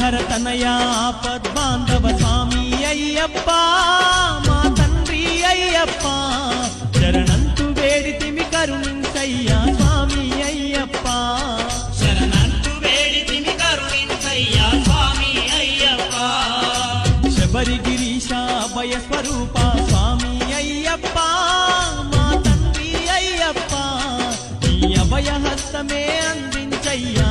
హరిహర తనయా ఆపద్బాంధవ స్వామి అయ్యప్ప మా తండ్రి అయ్యప్ప శరణంతు వేడితిమి కరుణించయ్యా స్వామి అయ్యప్ప శరణంతు వేడితిమి కరుణించయ్యా స్వామి అయ్యప్ప శబరిగిరీశ అభయ స్వరూప స్వామి అయ్యప్ప మా తండ్రి అయ్యప్ప ఈ అభయ హస్తమే అందించయ్యా